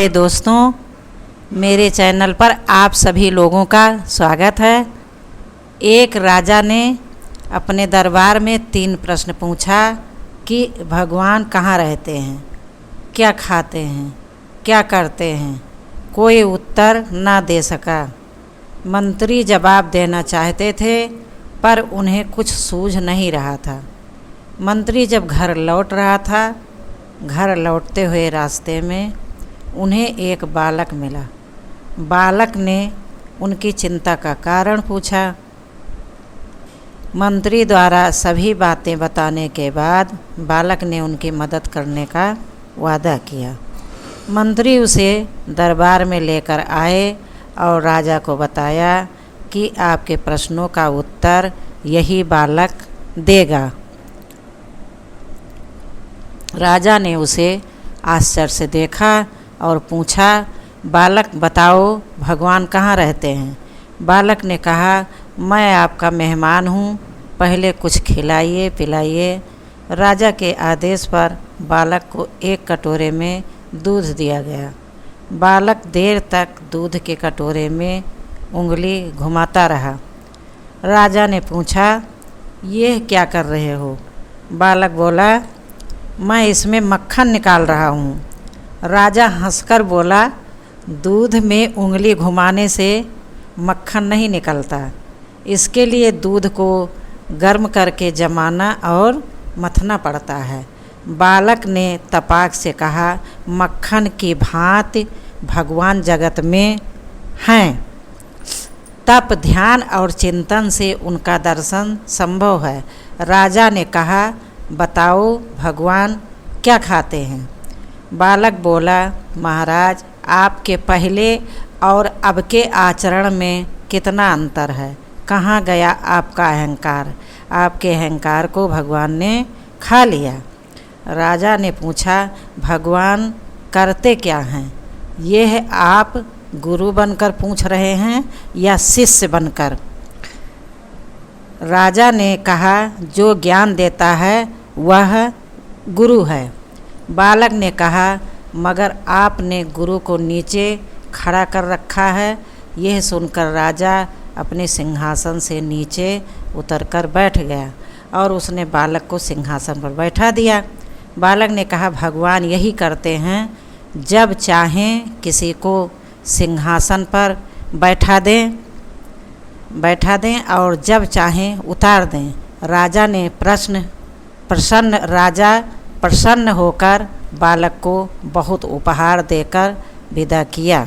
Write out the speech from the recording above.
दोस्तों, मेरे चैनल पर आप सभी लोगों का स्वागत है। एक राजा ने अपने दरबार में 3 प्रश्न पूछा कि भगवान कहाँ रहते हैं, क्या खाते हैं, क्या करते हैं। कोई उत्तर ना दे सका। मंत्री जवाब देना चाहते थे पर उन्हें कुछ सूझ नहीं रहा था। मंत्री जब घर लौट रहा था, घर लौटते हुए रास्ते में उन्हें एक बालक मिला। बालक ने उनकी चिंता का कारण पूछा। मंत्री द्वारा सभी बातें बताने के बाद बालक ने उनकी मदद करने का वादा किया। मंत्री उसे दरबार में लेकर आए और राजा को बताया कि आपके प्रश्नों का उत्तर यही बालक देगा। राजा ने उसे आश्चर्य से देखा और पूछा, बालक बताओ, भगवान कहाँ रहते हैं। बालक ने कहा, मैं आपका मेहमान हूँ, पहले कुछ खिलाइए पिलाइए। राजा के आदेश पर बालक को एक कटोरे में दूध दिया गया। बालक देर तक दूध के कटोरे में उंगली घुमाता रहा। राजा ने पूछा, ये क्या कर रहे हो। बालक बोला, मैं इसमें मक्खन निकाल रहा हूँ। राजा हंसकर बोला, दूध में उंगली घुमाने से मक्खन नहीं निकलता, इसके लिए दूध को गर्म करके जमाना और मथना पड़ता है। बालक ने तपाक से कहा, मक्खन की भांति भगवान जगत में हैं। तप, ध्यान और चिंतन से उनका दर्शन संभव है। राजा ने कहा, बताओ भगवान क्या खाते हैं। बालक बोला, महाराज, आपके पहले और अब के आचरण में कितना अंतर है। कहाँ गया आपका अहंकार। आपके अहंकार को भगवान ने खा लिया। राजा ने पूछा, भगवान करते क्या हैं। यह आप गुरु बनकर पूछ रहे हैं या शिष्य बनकर। राजा ने कहा, जो ज्ञान देता है वह गुरु है। बालक ने कहा, मगर आपने गुरु को नीचे खड़ा कर रखा है। यह सुनकर राजा अपने सिंहासन से नीचे उतरकर बैठ गया और उसने बालक को सिंहासन पर बैठा दिया। बालक ने कहा, भगवान यही करते हैं, जब चाहें किसी को सिंहासन पर बैठा दें और जब चाहें उतार दें। राजा प्रसन्न होकर बालक को बहुत उपहार देकर विदा किया।